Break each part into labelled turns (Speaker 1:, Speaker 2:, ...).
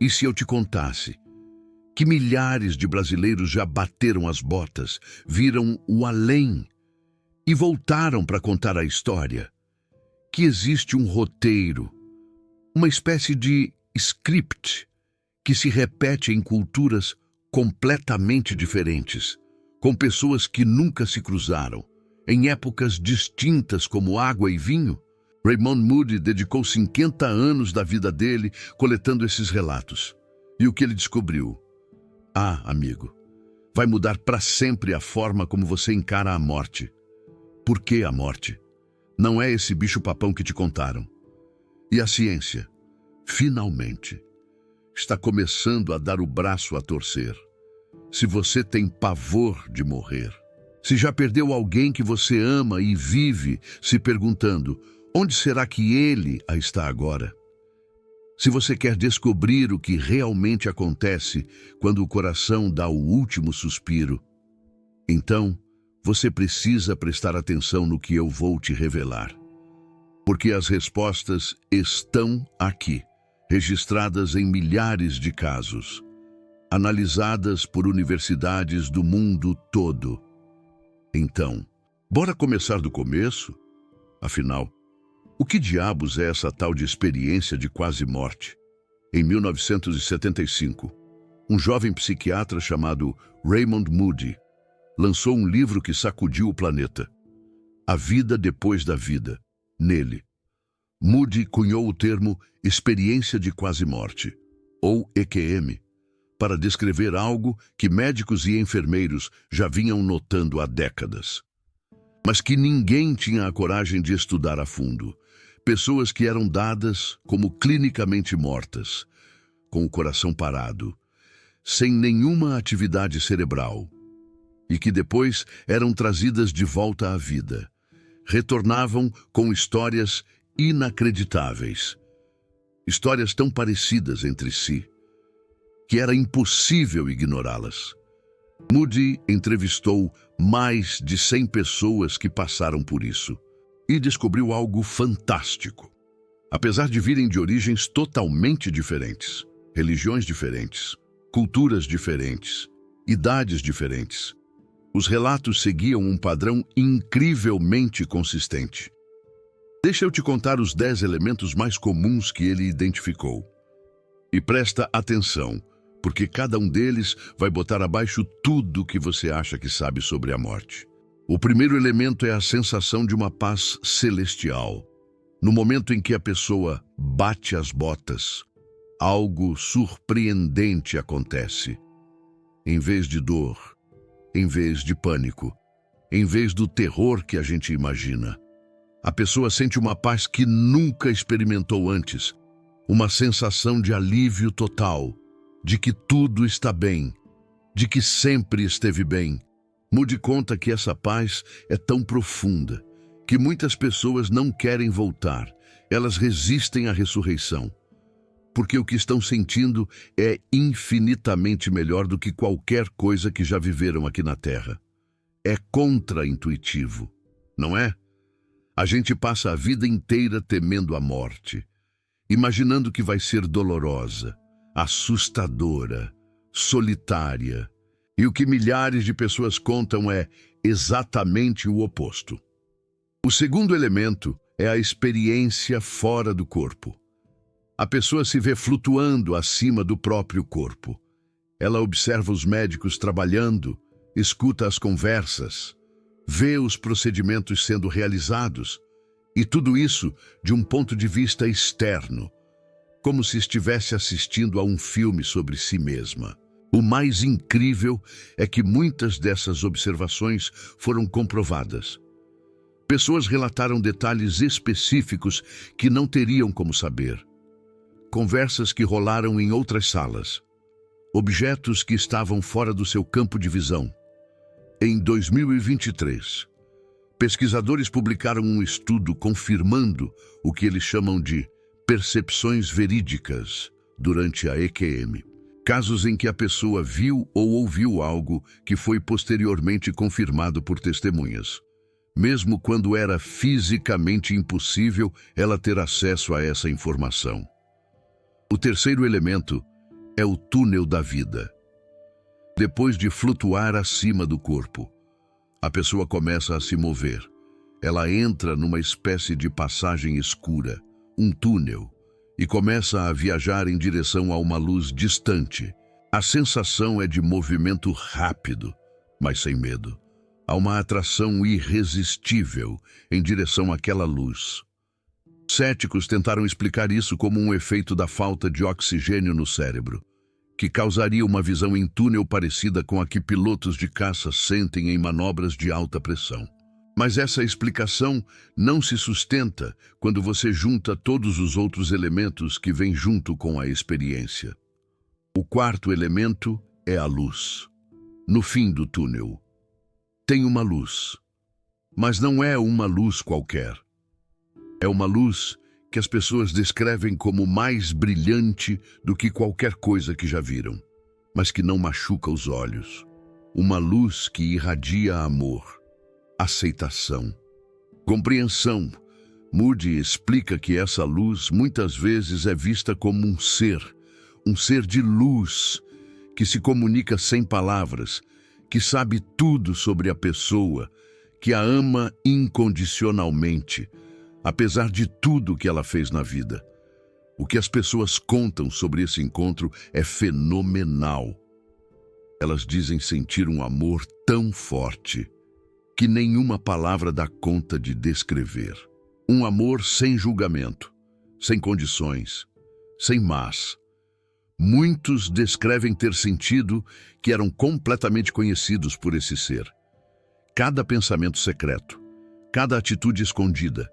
Speaker 1: E se eu te contasse que milhares de brasileiros já bateram as botas, viram o além e voltaram para contar a história? Que existe um roteiro, uma espécie de script que se repete em culturas completamente diferentes, com pessoas que nunca se cruzaram, em épocas distintas como água e vinho? Raymond Moody dedicou 50 anos da vida dele coletando esses relatos. E o que ele descobriu? Ah, amigo, vai mudar para sempre a forma como você encara a morte. Por que a morte? Não é esse bicho-papão que te contaram. E a ciência, finalmente, está começando a dar o braço a torcer. Se você tem pavor de morrer, se já perdeu alguém que você ama e vive se perguntando onde será que ele está agora? Se você quer descobrir o que realmente acontece quando o coração dá o último suspiro, então você precisa prestar atenção no que eu vou te revelar. Porque as respostas estão aqui, registradas em milhares de casos, analisadas por universidades do mundo todo. Então, bora começar do começo? Afinal, o que diabos é essa tal de experiência de quase morte? Em 1975, um jovem psiquiatra chamado Raymond Moody lançou um livro que sacudiu o planeta. A Vida Depois da Vida. Nele, Moody cunhou o termo experiência de quase morte, ou EQM, para descrever algo que médicos e enfermeiros já vinham notando há décadas, mas que ninguém tinha a coragem de estudar a fundo. Pessoas que eram dadas como clinicamente mortas, com o coração parado, sem nenhuma atividade cerebral, e que depois eram trazidas de volta à vida. Retornavam com histórias inacreditáveis, histórias tão parecidas entre si, que era impossível ignorá-las. Moody entrevistou mais de 100 pessoas que passaram por isso e descobriu algo fantástico. Apesar de virem de origens totalmente diferentes, religiões diferentes, culturas diferentes, idades diferentes, os relatos seguiam um padrão incrivelmente consistente. Deixa eu te contar os 10 elementos mais comuns que ele identificou. E presta atenção, porque cada um deles vai botar abaixo tudo que você acha que sabe sobre a morte. O primeiro elemento é a sensação de uma paz celestial. No momento em que a pessoa bate as botas, algo surpreendente acontece. Em vez de dor, em vez de pânico, em vez do terror que a gente imagina, a pessoa sente uma paz que nunca experimentou antes, uma sensação de alívio total, de que tudo está bem, de que sempre esteve bem. Moody conta que essa paz é tão profunda que muitas pessoas não querem voltar, elas resistem à ressurreição, porque o que estão sentindo é infinitamente melhor do que qualquer coisa que já viveram aqui na Terra. É contraintuitivo, não é? A gente passa a vida inteira temendo a morte, imaginando que vai ser dolorosa, assustadora, solitária. E o que milhares de pessoas contam é exatamente o oposto. O segundo elemento é a experiência fora do corpo. A pessoa se vê flutuando acima do próprio corpo. Ela observa os médicos trabalhando, escuta as conversas, vê os procedimentos sendo realizados, e tudo isso de um ponto de vista externo, como se estivesse assistindo a um filme sobre si mesma. O mais incrível é que muitas dessas observações foram comprovadas. Pessoas relataram detalhes específicos que não teriam como saber. Conversas que rolaram em outras salas. Objetos que estavam fora do seu campo de visão. Em 2023, pesquisadores publicaram um estudo confirmando o que eles chamam de percepções verídicas durante a EQM. Casos em que a pessoa viu ou ouviu algo que foi posteriormente confirmado por testemunhas, mesmo quando era fisicamente impossível ela ter acesso a essa informação. O terceiro elemento é o túnel da vida. Depois de flutuar acima do corpo, a pessoa começa a se mover. Ela entra numa espécie de passagem escura, um túnel, e começa a viajar em direção a uma luz distante. A sensação é de movimento rápido, mas sem medo. Há uma atração irresistível em direção àquela luz. Céticos tentaram explicar isso como um efeito da falta de oxigênio no cérebro, que causaria uma visão em túnel parecida com a que pilotos de caça sentem em manobras de alta pressão. Mas essa explicação não se sustenta quando você junta todos os outros elementos que vêm junto com a experiência. O quarto elemento é a luz. No fim do túnel, tem uma luz, mas não é uma luz qualquer. É uma luz que as pessoas descrevem como mais brilhante do que qualquer coisa que já viram, mas que não machuca os olhos. Uma luz que irradia amor, aceitação, compreensão. Moody explica que essa luz muitas vezes é vista como um ser de luz, que se comunica sem palavras, que sabe tudo sobre a pessoa, que a ama incondicionalmente, apesar de tudo que ela fez na vida. O que as pessoas contam sobre esse encontro é fenomenal. Elas dizem sentir um amor tão forte que nenhuma palavra dá conta de descrever. Um amor sem julgamento, sem condições, sem mas. Muitos descrevem ter sentido que eram completamente conhecidos por esse ser. Cada pensamento secreto, cada atitude escondida,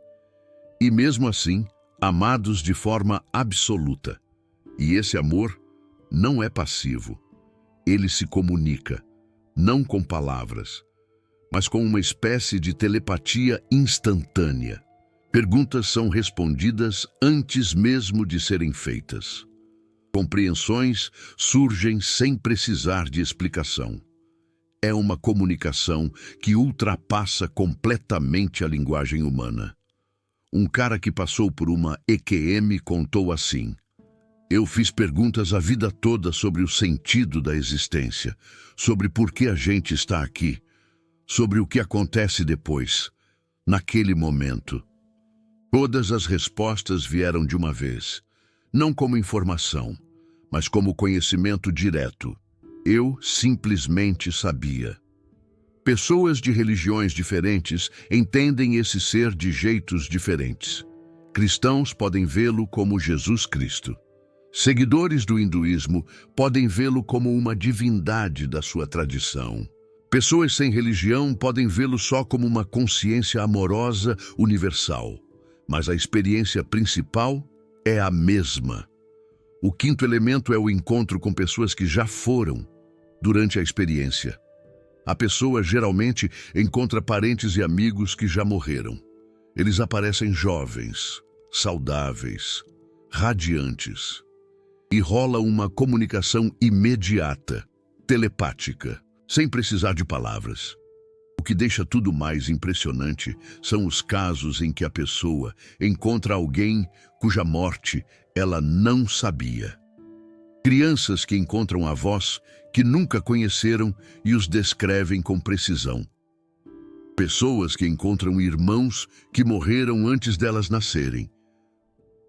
Speaker 1: e mesmo assim, amados de forma absoluta. E esse amor não é passivo. Ele se comunica, não com palavras, mas com uma espécie de telepatia instantânea. Perguntas são respondidas antes mesmo de serem feitas. Compreensões surgem sem precisar de explicação. É uma comunicação que ultrapassa completamente a linguagem humana. Um cara que passou por uma EQM contou assim: eu fiz perguntas a vida toda sobre o sentido da existência, sobre por que a gente está aqui, sobre o que acontece depois, naquele momento. Todas as respostas vieram de uma vez, não como informação, mas como conhecimento direto. Eu simplesmente sabia. Pessoas de religiões diferentes entendem esse ser de jeitos diferentes. Cristãos podem vê-lo como Jesus Cristo. Seguidores do hinduísmo podem vê-lo como uma divindade da sua tradição. Pessoas sem religião podem vê-lo só como uma consciência amorosa universal. Mas a experiência principal é a mesma. O quinto elemento é o encontro com pessoas que já foram durante a experiência. A pessoa geralmente encontra parentes e amigos que já morreram. Eles aparecem jovens, saudáveis, radiantes. E rola uma comunicação imediata, telepática, sem precisar de palavras. O que deixa tudo mais impressionante são os casos em que a pessoa encontra alguém cuja morte ela não sabia. Crianças que encontram avós que nunca conheceram e os descrevem com precisão. Pessoas que encontram irmãos que morreram antes delas nascerem.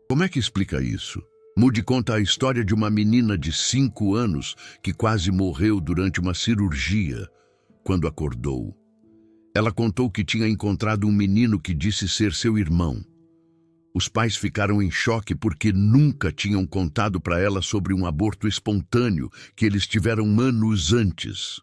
Speaker 1: Como é que explica isso? Moody conta a história de uma menina de 5 anos que quase morreu durante uma cirurgia quando acordou. Ela contou que tinha encontrado um menino que disse ser seu irmão. Os pais ficaram em choque porque nunca tinham contado para ela sobre um aborto espontâneo que eles tiveram anos antes.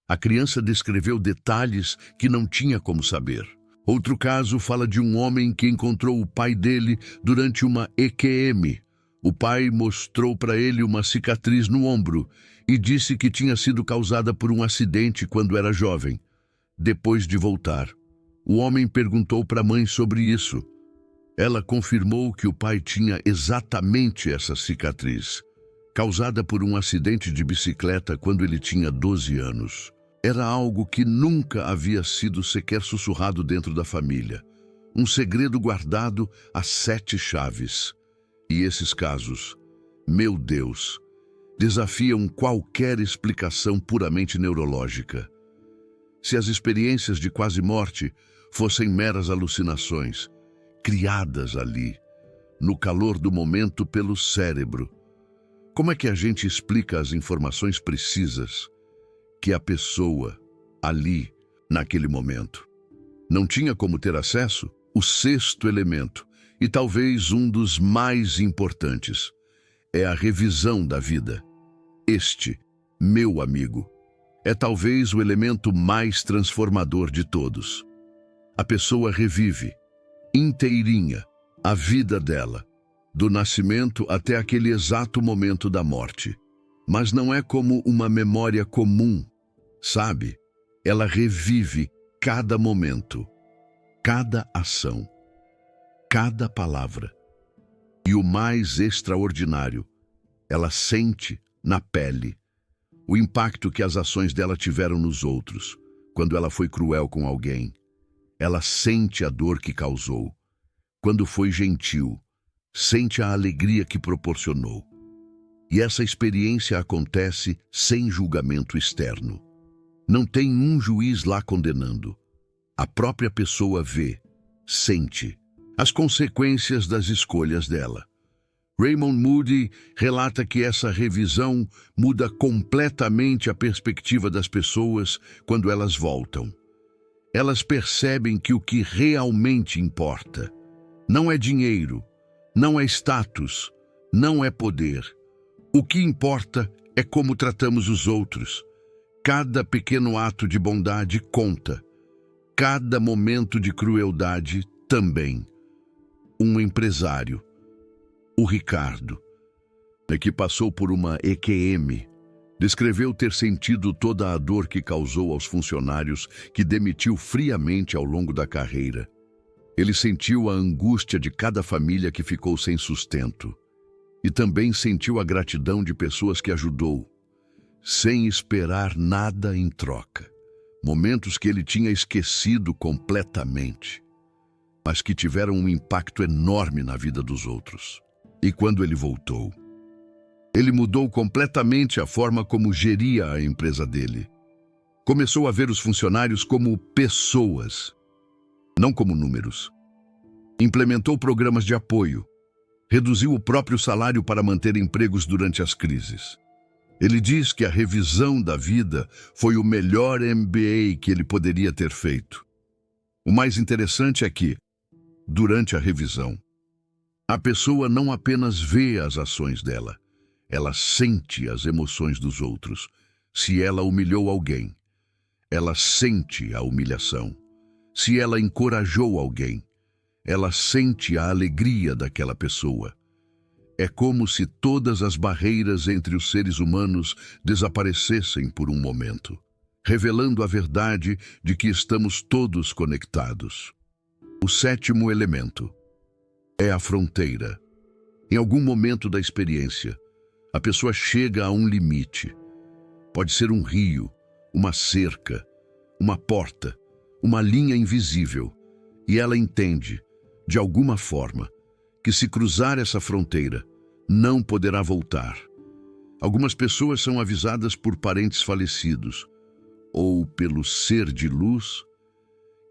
Speaker 1: A criança descreveu detalhes que não tinha como saber. Outro caso fala de um homem que encontrou o pai dele durante uma EQM. O pai mostrou para ele uma cicatriz no ombro e disse que tinha sido causada por um acidente quando era jovem. Depois de voltar, o homem perguntou para a mãe sobre isso. Ela confirmou que o pai tinha exatamente essa cicatriz, causada por um acidente de bicicleta quando ele tinha 12 anos. Era algo que nunca havia sido sequer sussurrado dentro da família. Um segredo guardado a 7 chaves. E esses casos, meu Deus, desafiam qualquer explicação puramente neurológica. Se as experiências de quase morte fossem meras alucinações, criadas ali, no calor do momento pelo cérebro, como é que a gente explica as informações precisas que a pessoa, ali, naquele momento, não tinha como ter acesso? O sexto elemento, e talvez um dos mais importantes, é a revisão da vida. Este, meu amigo, é talvez o elemento mais transformador de todos. A pessoa revive, inteirinha, a vida dela, do nascimento até aquele exato momento da morte. Mas não é como uma memória comum, sabe? Ela revive cada momento, cada ação, cada palavra. E o mais extraordinário, ela sente na pele o impacto que as ações dela tiveram nos outros, quando ela foi cruel com alguém. Ela sente a dor que causou. Quando foi gentil, sente a alegria que proporcionou. E essa experiência acontece sem julgamento externo. Não tem um juiz lá condenando. A própria pessoa vê, sente as consequências das escolhas dela. Raymond Moody relata que essa revisão muda completamente a perspectiva das pessoas quando elas voltam. Elas percebem que o que realmente importa não é dinheiro, não é status, não é poder. O que importa é como tratamos os outros. Cada pequeno ato de bondade conta. Cada momento de crueldade também. Um empresário, o Ricardo, que passou por uma EQM, descreveu ter sentido toda a dor que causou aos funcionários que demitiu friamente ao longo da carreira. Ele sentiu a angústia de cada família que ficou sem sustento. E também sentiu a gratidão de pessoas que ajudou, sem esperar nada em troca. Momentos que ele tinha esquecido completamente, mas que tiveram um impacto enorme na vida dos outros. E quando ele voltou, ele mudou completamente a forma como geria a empresa dele. Começou a ver os funcionários como pessoas, não como números. Implementou programas de apoio, reduziu o próprio salário para manter empregos durante as crises. Ele diz que a revisão da vida foi o melhor MBA que ele poderia ter feito. O mais interessante é que, durante a revisão, a pessoa não apenas vê as ações dela, ela sente as emoções dos outros. Se ela humilhou alguém, ela sente a humilhação. Se ela encorajou alguém, ela sente a alegria daquela pessoa. É como se todas as barreiras entre os seres humanos desaparecessem por um momento, revelando a verdade de que estamos todos conectados. O sétimo elemento é a fronteira. Em algum momento da experiência, a pessoa chega a um limite. Pode ser um rio, uma cerca, uma porta, uma linha invisível, e ela entende, de alguma forma, que se cruzar essa fronteira, não poderá voltar. Algumas pessoas são avisadas por parentes falecidos, ou pelo ser de luz,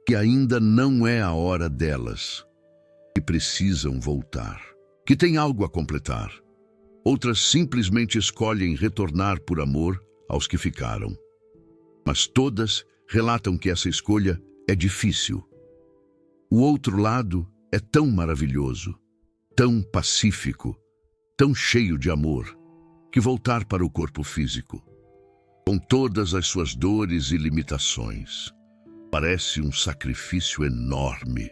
Speaker 1: que ainda não é a hora delas, que precisam voltar, que têm algo a completar. Outras simplesmente escolhem retornar por amor aos que ficaram. Mas todas relatam que essa escolha é difícil. O outro lado é tão maravilhoso, tão pacífico, tão cheio de amor, que voltar para o corpo físico, com todas as suas dores e limitações, parece um sacrifício enorme.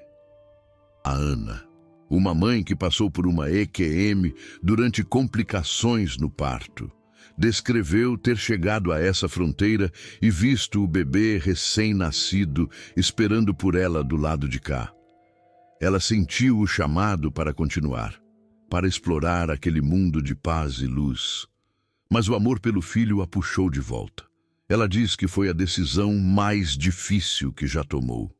Speaker 1: A Ana, uma mãe que passou por uma EQM durante complicações no parto, descreveu ter chegado a essa fronteira e visto o bebê recém-nascido esperando por ela do lado de cá. Ela sentiu o chamado para continuar, para explorar aquele mundo de paz e luz. Mas o amor pelo filho a puxou de volta. Ela diz que foi a decisão mais difícil que já tomou.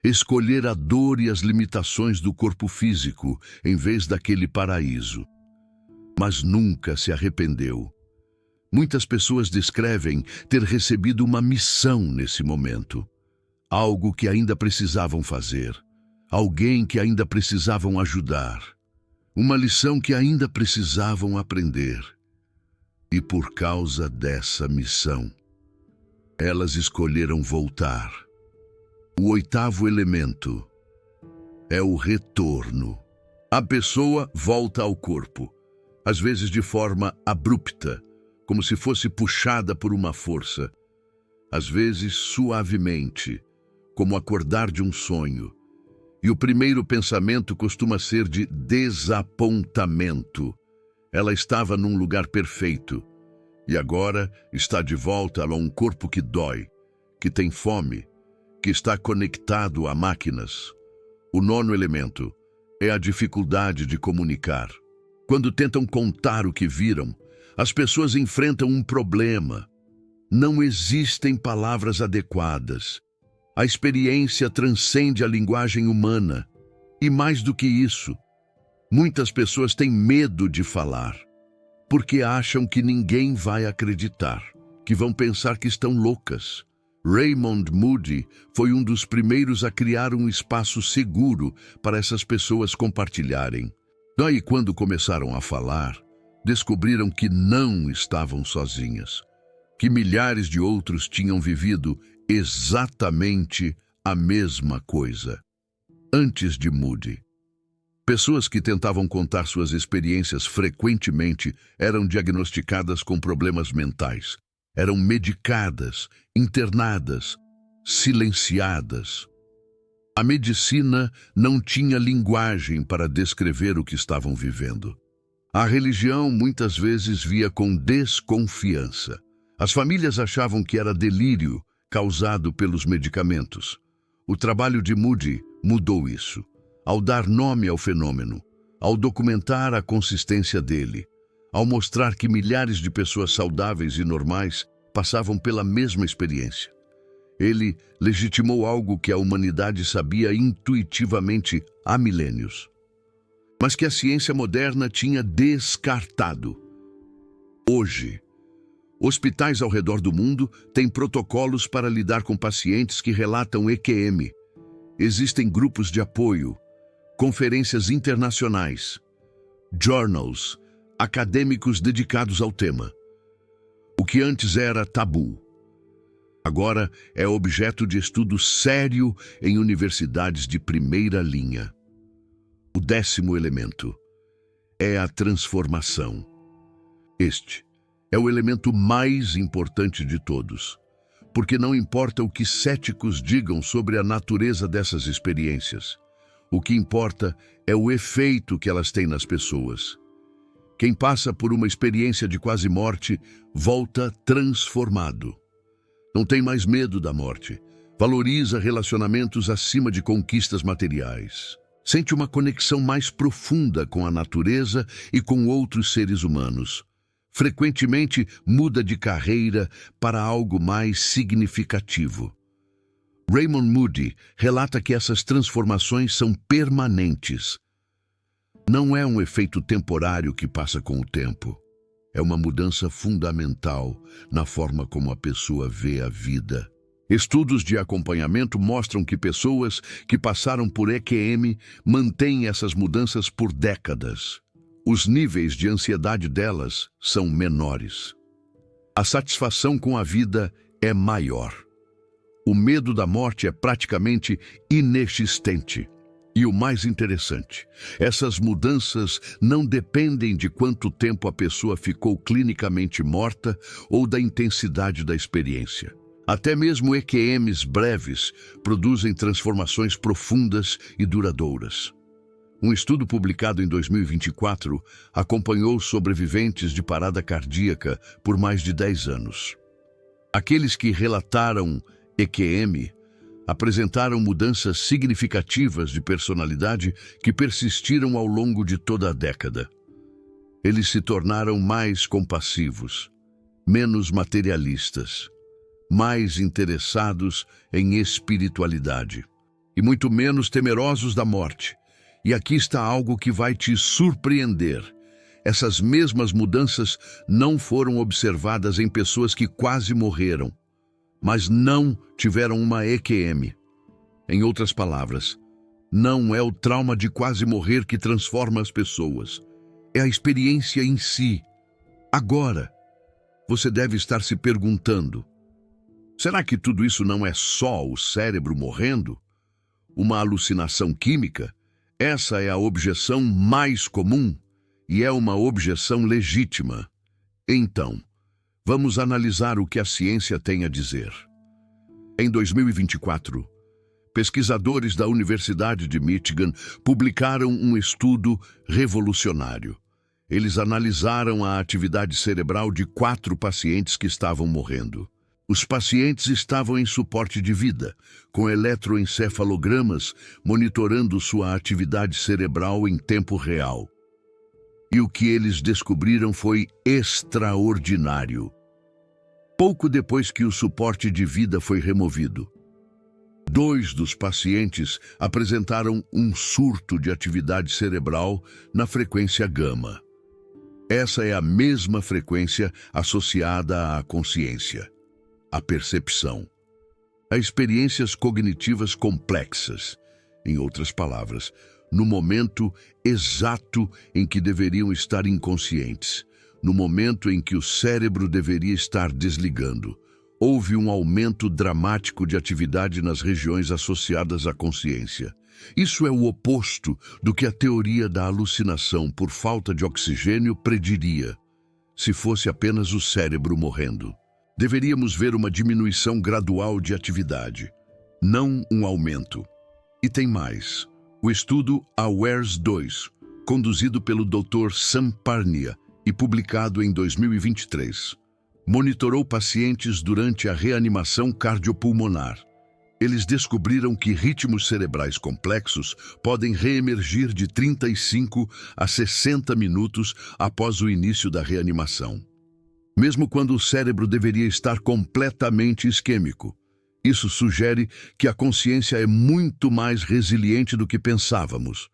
Speaker 1: Escolher a dor e as limitações do corpo físico em vez daquele paraíso. Mas nunca se arrependeu. Muitas pessoas descrevem ter recebido uma missão nesse momento. Algo que ainda precisavam fazer. Alguém que ainda precisavam ajudar. Uma lição que ainda precisavam aprender. E por causa dessa missão, elas escolheram voltar. O oitavo elemento é o retorno. A pessoa volta ao corpo, às vezes de forma abrupta, como se fosse puxada por uma força, às vezes suavemente, como acordar de um sonho. E o primeiro pensamento costuma ser de desapontamento. Ela estava num lugar perfeito e agora está de volta a um corpo que dói, que tem fome, que está conectado a máquinas. O nono elemento é a dificuldade de comunicar. Quando tentam contar o que viram, as pessoas enfrentam um problema. Não existem palavras adequadas. A experiência transcende a linguagem humana. E mais do que isso, muitas pessoas têm medo de falar, porque acham que ninguém vai acreditar, que vão pensar que estão loucas. Raymond Moody foi um dos primeiros a criar um espaço seguro para essas pessoas compartilharem. Daí, quando começaram a falar, descobriram que não estavam sozinhas, que milhares de outros tinham vivido exatamente a mesma coisa. Antes de Moody, pessoas que tentavam contar suas experiências frequentemente eram diagnosticadas com problemas mentais, eram medicadas, internadas, silenciadas. A medicina não tinha linguagem para descrever o que estavam vivendo. A religião muitas vezes via com desconfiança. As famílias achavam que era delírio causado pelos medicamentos. O trabalho de Moody mudou isso, ao dar nome ao fenômeno, ao documentar a consistência dele, ao mostrar que milhares de pessoas saudáveis e normais passavam pela mesma experiência. Ele legitimou algo que a humanidade sabia intuitivamente há milênios, mas que a ciência moderna tinha descartado. Hoje, hospitais ao redor do mundo têm protocolos para lidar com pacientes que relatam EQM. Existem grupos de apoio, conferências internacionais, journals, acadêmicos dedicados ao tema. O que antes era tabu, agora é objeto de estudo sério em universidades de primeira linha. O 10º elemento é a transformação. Este é o elemento mais importante de todos, porque não importa o que céticos digam sobre a natureza dessas experiências, o que importa é o efeito que elas têm nas pessoas. Quem passa por uma experiência de quase morte volta transformado. Não tem mais medo da morte, valoriza relacionamentos acima de conquistas materiais. Sente uma conexão mais profunda com a natureza e com outros seres humanos. Frequentemente muda de carreira para algo mais significativo. Raymond Moody relata que essas transformações são permanentes. Não é um efeito temporário que passa com o tempo. É uma mudança fundamental na forma como a pessoa vê a vida. Estudos de acompanhamento mostram que pessoas que passaram por EQM mantêm essas mudanças por décadas. Os níveis de ansiedade delas são menores. A satisfação com a vida é maior. O medo da morte é praticamente inexistente. E o mais interessante, essas mudanças não dependem de quanto tempo a pessoa ficou clinicamente morta ou da intensidade da experiência. Até mesmo EQMs breves produzem transformações profundas e duradouras. Um estudo publicado em 2024 acompanhou sobreviventes de parada cardíaca por mais de 10 anos. Aqueles que relataram EQM apresentaram mudanças significativas de personalidade que persistiram ao longo de toda a década. Eles se tornaram mais compassivos, menos materialistas, mais interessados em espiritualidade e muito menos temerosos da morte. E aqui está algo que vai te surpreender. Essas mesmas mudanças não foram observadas em pessoas que quase morreram, mas não tiveram uma EQM. Em outras palavras, não é o trauma de quase morrer que transforma as pessoas. É a experiência em si. Agora, você deve estar se perguntando: será que tudo isso não é só o cérebro morrendo? Uma alucinação química? Essa é a objeção mais comum e é uma objeção legítima. Então, vamos analisar o que a ciência tem a dizer. Em 2024, pesquisadores da Universidade de Michigan publicaram um estudo revolucionário. Eles analisaram a atividade cerebral de 4 pacientes que estavam morrendo. Os pacientes estavam em suporte de vida, com eletroencefalogramas monitorando sua atividade cerebral em tempo real. E o que eles descobriram foi extraordinário. Pouco depois que o suporte de vida foi removido, 2 dos pacientes apresentaram um surto de atividade cerebral na frequência gama. Essa é a mesma frequência associada à consciência, à percepção, a experiências cognitivas complexas. Em outras palavras, no momento exato em que deveriam estar inconscientes, no momento em que o cérebro deveria estar desligando, houve um aumento dramático de atividade nas regiões associadas à consciência. Isso é o oposto do que a teoria da alucinação por falta de oxigênio prediria, se fosse apenas o cérebro morrendo. Deveríamos ver uma diminuição gradual de atividade, não um aumento. E tem mais. O estudo AWARES 2, conduzido pelo Dr. Sam Parnia e publicado em 2023, monitorou pacientes durante a reanimação cardiopulmonar. Eles descobriram que ritmos cerebrais complexos podem reemergir de 35 a 60 minutos após o início da reanimação, mesmo quando o cérebro deveria estar completamente isquêmico. Isso sugere que a consciência é muito mais resiliente do que pensávamos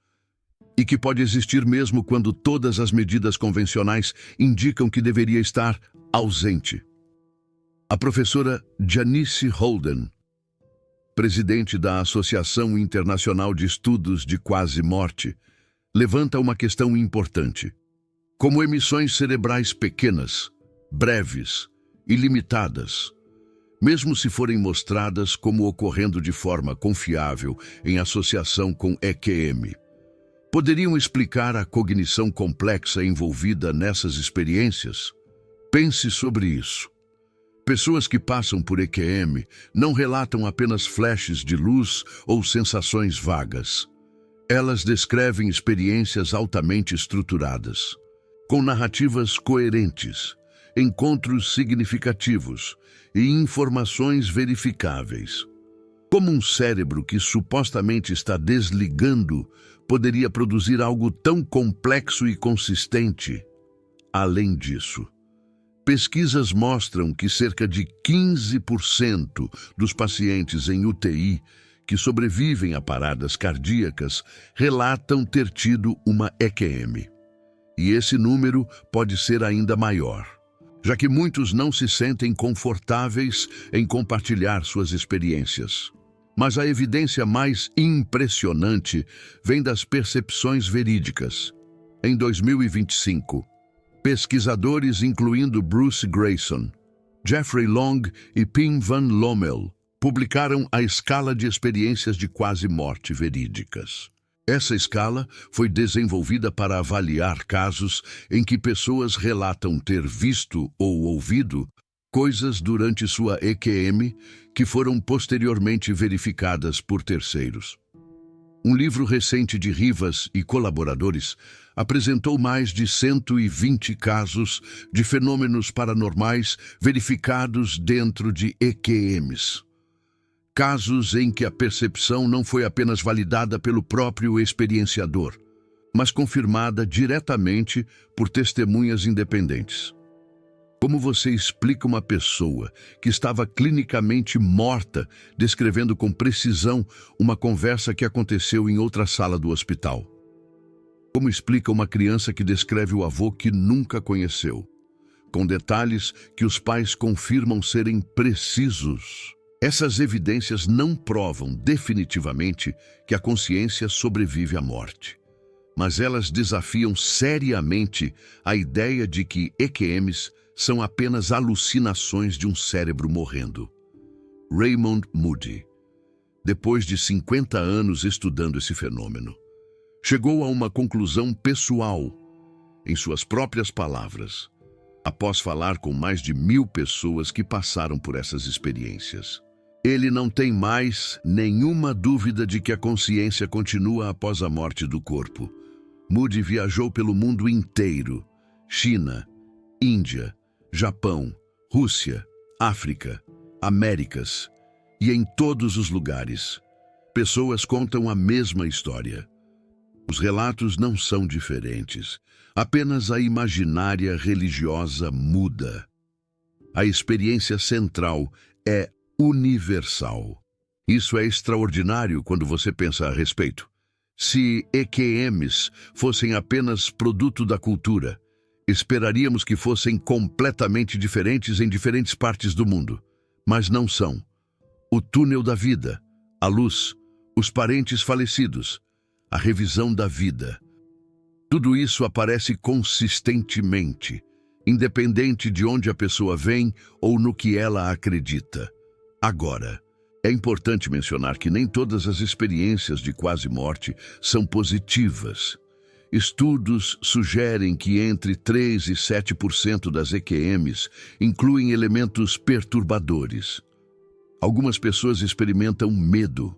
Speaker 1: e que pode existir mesmo quando todas as medidas convencionais indicam que deveria estar ausente. A professora Janice Holden, presidente da Associação Internacional de Estudos de Quase Morte, levanta uma questão importante. Como emissões cerebrais pequenas, breves e limitadas, mesmo se forem mostradas como ocorrendo de forma confiável em associação com EQM, poderiam explicar a cognição complexa envolvida nessas experiências? Pense sobre isso. Pessoas que passam por EQM não relatam apenas flashes de luz ou sensações vagas. Elas descrevem experiências altamente estruturadas, com narrativas coerentes, encontros significativos e informações verificáveis. Como um cérebro que supostamente está desligando poderia produzir algo tão complexo e consistente? Além disso, pesquisas mostram que cerca de 15% dos pacientes em UTI que sobrevivem a paradas cardíacas relatam ter tido uma EQM. E esse número pode ser ainda maior, já que muitos não se sentem confortáveis em compartilhar suas experiências. Mas a evidência mais impressionante vem das percepções verídicas. Em 2025, pesquisadores incluindo Bruce Grayson, Jeffrey Long e Pim van Lommel publicaram a escala de experiências de quase morte verídicas. Essa escala foi desenvolvida para avaliar casos em que pessoas relatam ter visto ou ouvido coisas durante sua EQM que foram posteriormente verificadas por terceiros. Um livro recente de Rivas e colaboradores apresentou mais de 120 casos de fenômenos paranormais verificados dentro de EQMs. Casos em que a percepção não foi apenas validada pelo próprio experienciador, mas confirmada diretamente por testemunhas independentes. Como você explica uma pessoa que estava clinicamente morta descrevendo com precisão uma conversa que aconteceu em outra sala do hospital? Como explica uma criança que descreve o avô que nunca conheceu, com detalhes que os pais confirmam serem precisos. Essas evidências não provam definitivamente que a consciência sobrevive à morte, mas elas desafiam seriamente a ideia de que EQMs são apenas alucinações de um cérebro morrendo. Raymond Moody, depois de 50 anos estudando esse fenômeno, chegou a uma conclusão pessoal, em suas próprias palavras, após falar com mais de 1000 pessoas que passaram por essas experiências. Ele não tem mais nenhuma dúvida de que a consciência continua após a morte do corpo. Moody viajou pelo mundo inteiro: China, Índia, Japão, Rússia, África, Américas, e em todos os lugares, pessoas contam a mesma história. Os relatos não são diferentes, apenas a imaginária religiosa muda. A experiência central é universal. Isso é extraordinário quando você pensa a respeito. Se EQMs fossem apenas produto da cultura, esperaríamos que fossem completamente diferentes em diferentes partes do mundo. Mas não são. O túnel da vida, a luz, os parentes falecidos, a revisão da vida. Tudo isso aparece consistentemente, independente de onde a pessoa vem ou no que ela acredita. Agora, é importante mencionar que nem todas as experiências de quase morte são positivas. Estudos sugerem que entre 3 e 7% das EQMs incluem elementos perturbadores. Algumas pessoas experimentam medo,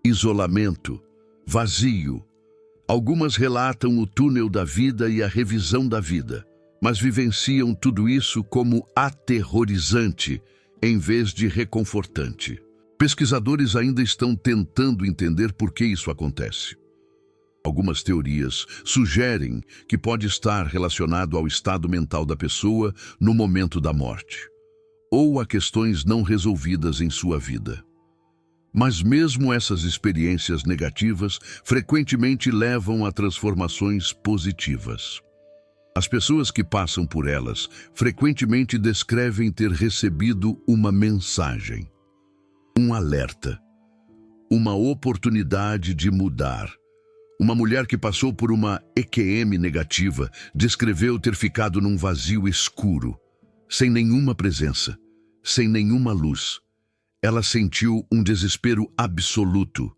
Speaker 1: isolamento, vazio. Algumas relatam o túnel da vida e a revisão da vida, mas vivenciam tudo isso como aterrorizante em vez de reconfortante. Pesquisadores ainda estão tentando entender por que isso acontece. Algumas teorias sugerem que pode estar relacionado ao estado mental da pessoa no momento da morte, ou a questões não resolvidas em sua vida. Mas mesmo essas experiências negativas frequentemente levam a transformações positivas. As pessoas que passam por elas frequentemente descrevem ter recebido uma mensagem, um alerta, uma oportunidade de mudar. Uma mulher que passou por uma EQM negativa descreveu ter ficado num vazio escuro, sem nenhuma presença, sem nenhuma luz. Ela sentiu um desespero absoluto,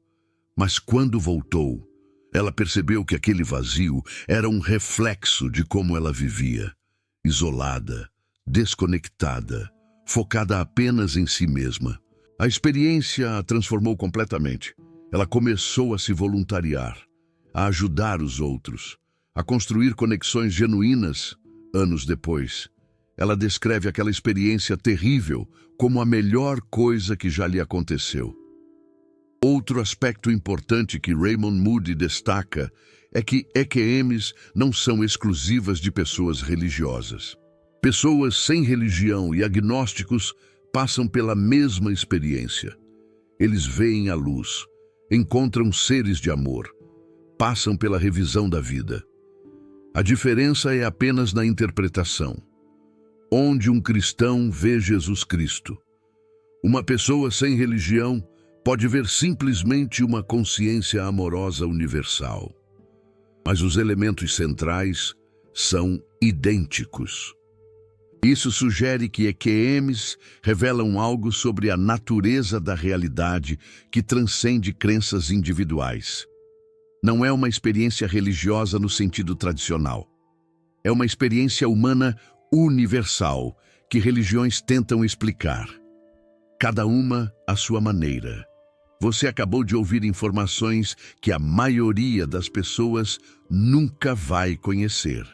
Speaker 1: mas quando voltou, ela percebeu que aquele vazio era um reflexo de como ela vivia, isolada, desconectada, focada apenas em si mesma. A experiência a transformou completamente. Ela começou a se voluntariar, a ajudar os outros, a construir conexões genuínas. Anos depois, ela descreve aquela experiência terrível como a melhor coisa que já lhe aconteceu. Outro aspecto importante que Raymond Moody destaca é que EQMs não são exclusivas de pessoas religiosas. Pessoas sem religião e agnósticos passam pela mesma experiência. Eles veem a luz, encontram seres de amor, passam pela revisão da vida. A diferença é apenas na interpretação. Onde um cristão vê Jesus Cristo, uma pessoa sem religião pode ver simplesmente uma consciência amorosa universal. Mas os elementos centrais são idênticos. Isso sugere que EQMs revelam algo sobre a natureza da realidade que transcende crenças individuais. Não é uma experiência religiosa no sentido tradicional. É uma experiência humana universal que religiões tentam explicar, cada uma à sua maneira. Você acabou de ouvir informações que a maioria das pessoas nunca vai conhecer.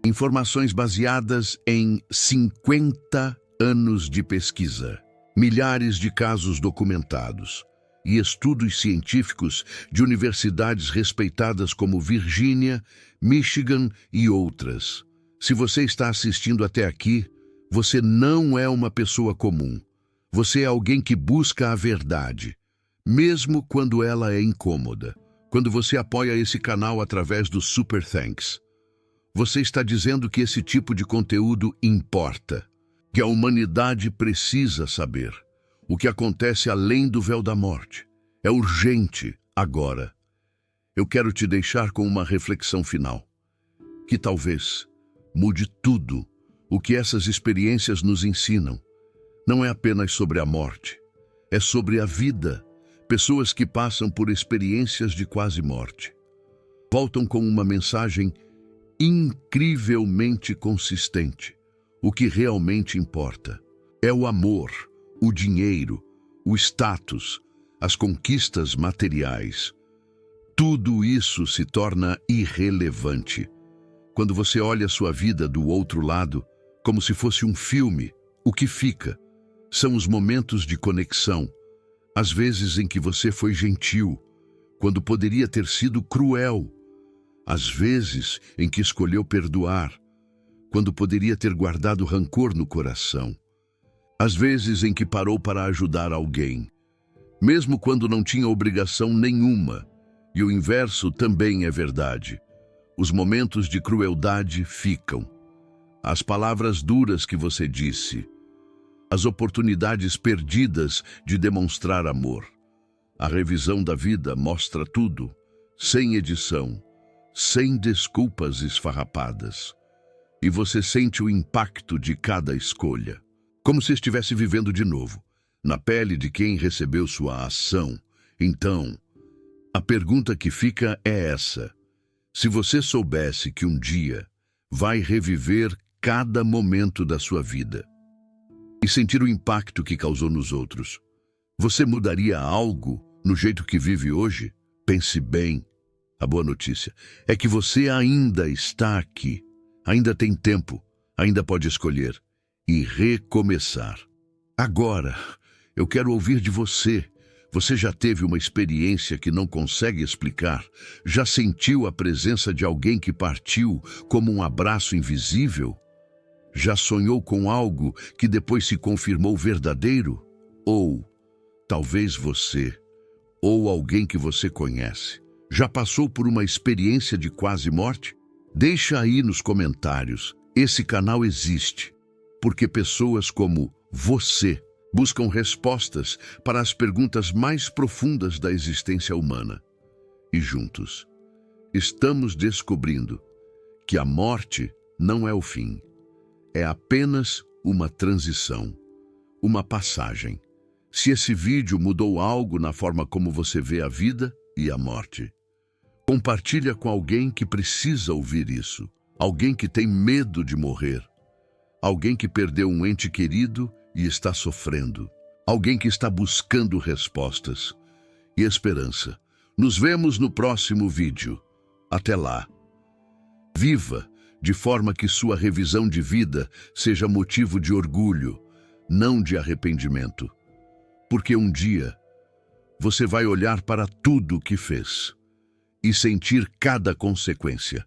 Speaker 1: Informações baseadas em 50 anos de pesquisa, milhares de casos documentados e estudos científicos de universidades respeitadas como Virgínia, Michigan e outras. Se você está assistindo até aqui, você não é uma pessoa comum. Você é alguém que busca a verdade, mesmo quando ela é incômoda, Quando você apoia esse canal através do Super Thanks, você está dizendo que esse tipo de conteúdo importa, que a humanidade precisa saber. O que acontece além do véu da morte é urgente agora. Eu quero te deixar com uma reflexão final, que talvez mude tudo o que essas experiências nos ensinam. Não é apenas sobre a morte, é sobre a vida. Pessoas que passam por experiências de quase morte voltam com uma mensagem incrivelmente consistente. O que realmente importa é o amor, o dinheiro, o status, as conquistas materiais. Tudo isso se torna irrelevante quando você olha sua vida do outro lado, como se fosse um filme. O que fica são os momentos de conexão, as vezes em que você foi gentil, quando poderia ter sido cruel, as vezes em que escolheu perdoar, quando poderia ter guardado rancor no coração, as vezes em que parou para ajudar alguém, mesmo quando não tinha obrigação nenhuma. E o inverso também é verdade. Os momentos de crueldade ficam. As palavras duras que você disse, as oportunidades perdidas de demonstrar amor. A revisão da vida mostra tudo, sem edição, sem desculpas esfarrapadas. E você sente o impacto de cada escolha, como se estivesse vivendo de novo, na pele de quem recebeu sua ação. Então, a pergunta que fica é essa: se você soubesse que um dia vai reviver cada momento da sua vida e sentir o impacto que causou nos outros, você mudaria algo no jeito que vive hoje? Pense bem. A boa notícia é que você ainda está aqui, ainda tem tempo, ainda pode escolher e recomeçar. Agora, eu quero ouvir de você. Você já teve uma experiência que não consegue explicar? Já sentiu a presença de alguém que partiu como um abraço invisível? Já sonhou com algo que depois se confirmou verdadeiro? Ou talvez você, ou alguém que você conhece, já passou por uma experiência de quase morte? Deixa aí nos comentários. Esse canal existe porque pessoas como você buscam respostas para as perguntas mais profundas da existência humana. E juntos, estamos descobrindo que a morte não é o fim. É apenas uma transição, uma passagem. Se esse vídeo mudou algo na forma como você vê a vida e a morte, compartilha com alguém que precisa ouvir isso. Alguém que tem medo de morrer. Alguém que perdeu um ente querido e está sofrendo. Alguém que está buscando respostas e esperança. Nos vemos no próximo vídeo. Até lá. Viva de forma que sua revisão de vida seja motivo de orgulho, não de arrependimento. Porque um dia você vai olhar para tudo o que fez e sentir cada consequência.